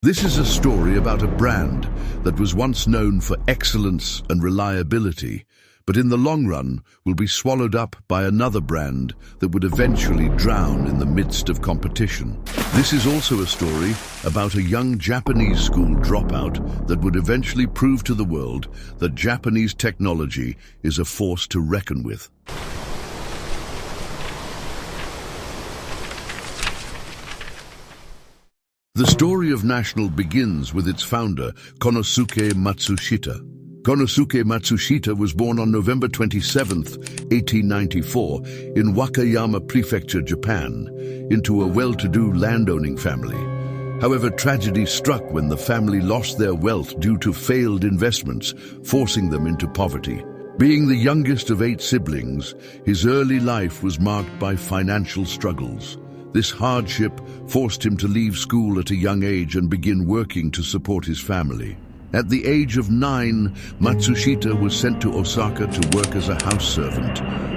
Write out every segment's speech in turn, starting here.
This is a story about a brand that was once known for excellence and reliability, but in the long run will be swallowed up by another brand that would eventually drown in the midst of competition. This is also a story about a young Japanese school dropout that would eventually prove to the world that Japanese technology is a force to reckon with. The story of National begins with its founder, Konosuke Matsushita. Konosuke Matsushita was born on November 27, 1894, in Wakayama Prefecture, Japan, into a well-to-do landowning family. However, tragedy struck when the family lost their wealth due to failed investments, forcing them into poverty. Being the youngest of 8 siblings, his early life was marked by financial struggles. This hardship forced him to leave school at a young age and begin working to support his family. At the age of 9, Matsushita was sent to Osaka to work as a house servant.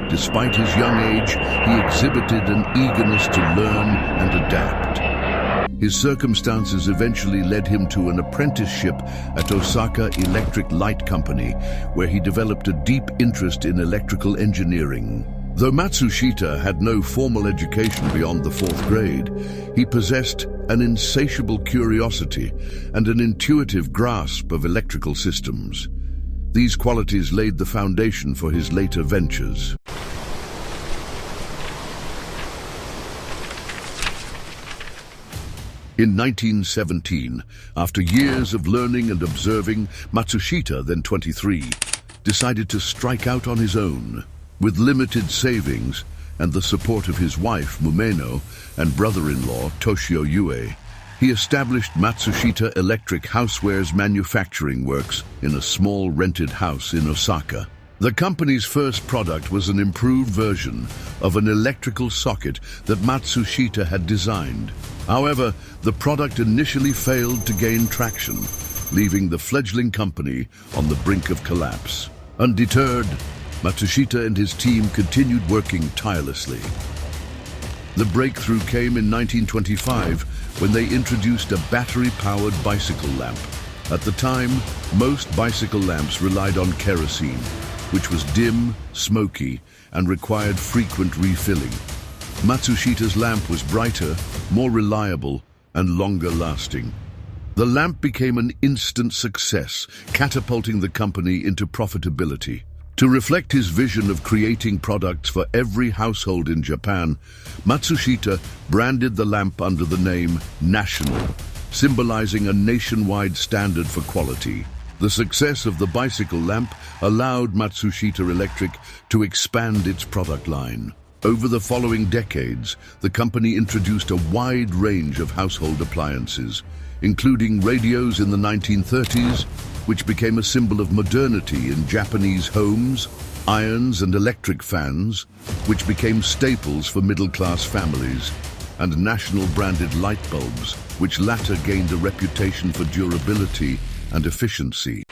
Despite his young age, he exhibited an eagerness to learn and adapt. His circumstances eventually led him to an apprenticeship at Osaka Electric Light Company, where he developed a deep interest in electrical engineering. Though Matsushita had no formal education beyond the 4th grade, he possessed an insatiable curiosity and an intuitive grasp of electrical systems. These qualities laid the foundation for his later ventures. In 1917, after years of learning and observing, Matsushita, then 23, decided to strike out on his own. With limited savings and the support of his wife, Mumeno, and brother-in-law, Toshio Yue, he established Matsushita Electric Housewares Manufacturing Works in a small rented house in Osaka. The company's first product was an improved version of an electrical socket that Matsushita had designed. However, the product initially failed to gain traction, leaving the fledgling company on the brink of collapse. Undeterred, Matsushita and his team continued working tirelessly. The breakthrough came in 1925 when they introduced a battery-powered bicycle lamp. At the time, most bicycle lamps relied on kerosene, which was dim, smoky, and required frequent refilling. Matsushita's lamp was brighter, more reliable, and longer-lasting. The lamp became an instant success, catapulting the company into profitability. To reflect his vision of creating products for every household in Japan, Matsushita branded the lamp under the name National, symbolizing a nationwide standard for quality. The success of the bicycle lamp allowed Matsushita Electric to expand its product line. Over the following decades, the company introduced a wide range of household appliances, including radios in the 1930s, which became a symbol of modernity in Japanese homes, irons and electric fans, which became staples for middle-class families, and National-branded light bulbs, which latter gained a reputation for durability and efficiency.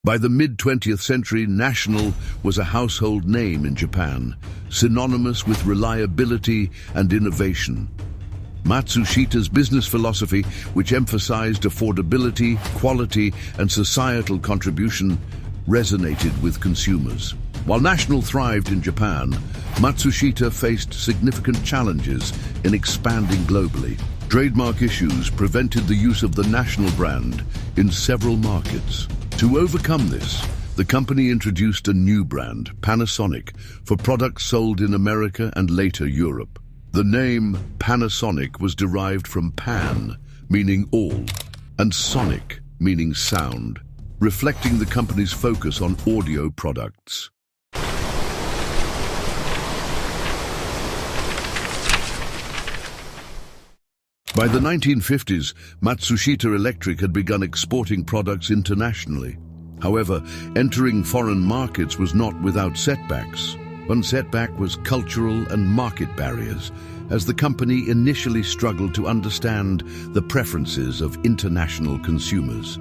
By the mid-20th century, National was a household name in Japan, synonymous with reliability and innovation. Matsushita's business philosophy, which emphasized affordability, quality, and societal contribution, resonated with consumers. While National thrived in Japan, Matsushita faced significant challenges in expanding globally. Trademark issues prevented the use of the National brand in several markets. To overcome this, the company introduced a new brand, Panasonic, for products sold in America and later Europe. The name Panasonic was derived from pan, meaning all, and sonic, meaning sound, reflecting the company's focus on audio products. By the 1950s, Matsushita Electric had begun exporting products internationally. However, entering foreign markets was not without setbacks. One setback was cultural and market barriers, as the company initially struggled to understand the preferences of international consumers.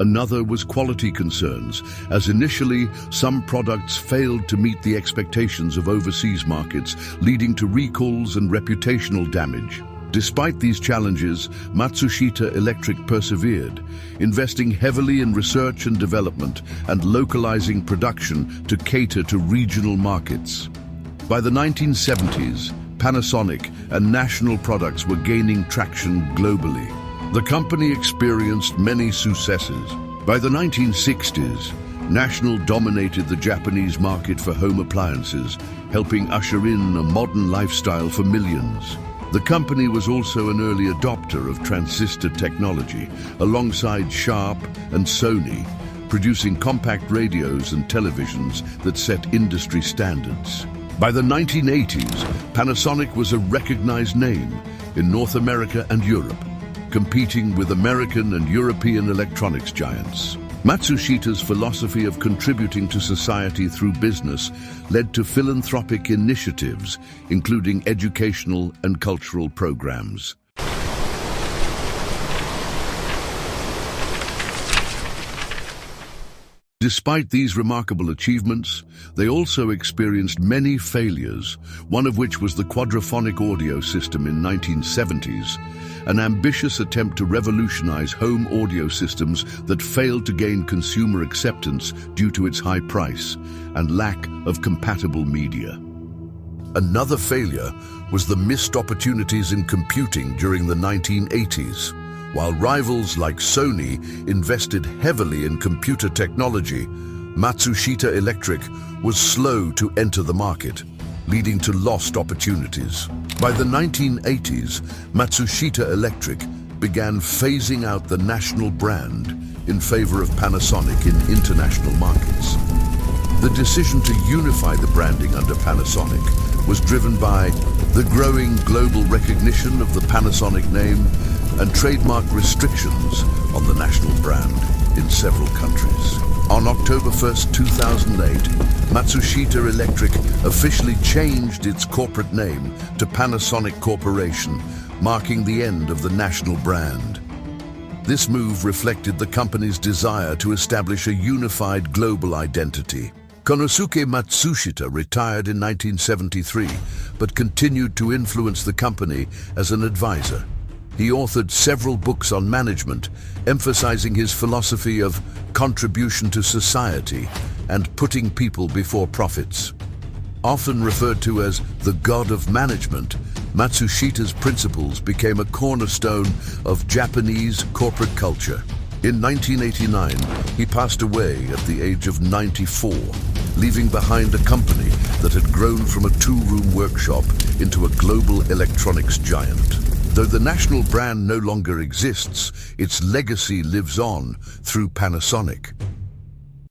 Another was quality concerns, as initially some products failed to meet the expectations of overseas markets, leading to recalls and reputational damage. Despite these challenges, Matsushita Electric persevered, investing heavily in research and development and localizing production to cater to regional markets. By the 1970s, Panasonic and national products were gaining traction globally. The company experienced many successes. By the 1960s, National dominated the Japanese market for home appliances, helping usher in a modern lifestyle for millions. The company was also an early adopter of transistor technology, alongside Sharp and Sony, producing compact radios and televisions that set industry standards. By the 1980s, Panasonic was a recognized name in North America and Europe, competing with American and European electronics giants. Matsushita's philosophy of contributing to society through business led to philanthropic initiatives, including educational and cultural programs. Despite these remarkable achievements, they also experienced many failures, one of which was the quadraphonic audio system in the 1970s, an ambitious attempt to revolutionize home audio systems that failed to gain consumer acceptance due to its high price and lack of compatible media. Another failure was the missed opportunities in computing during the 1980s. While rivals like Sony invested heavily in computer technology, Matsushita Electric was slow to enter the market, leading to lost opportunities. By the 1980s, Matsushita Electric began phasing out the national brand in favor of Panasonic in international markets. The decision to unify the branding under Panasonic was driven by the growing global recognition of the Panasonic name and trademark restrictions on the national brand in several countries. On October 1, 2008, Matsushita Electric officially changed its corporate name to Panasonic Corporation, marking the end of the national brand. This move reflected the company's desire to establish a unified global identity. Konosuke Matsushita retired in 1973, but continued to influence the company as an advisor. He authored several books on management, emphasizing his philosophy of contribution to society and putting people before profits. Often referred to as the god of management, Matsushita's principles became a cornerstone of Japanese corporate culture. In 1989, he passed away at the age of 94, leaving behind a company that had grown from a two-room workshop into a global electronics giant. Though the national brand no longer exists, its legacy lives on through Panasonic.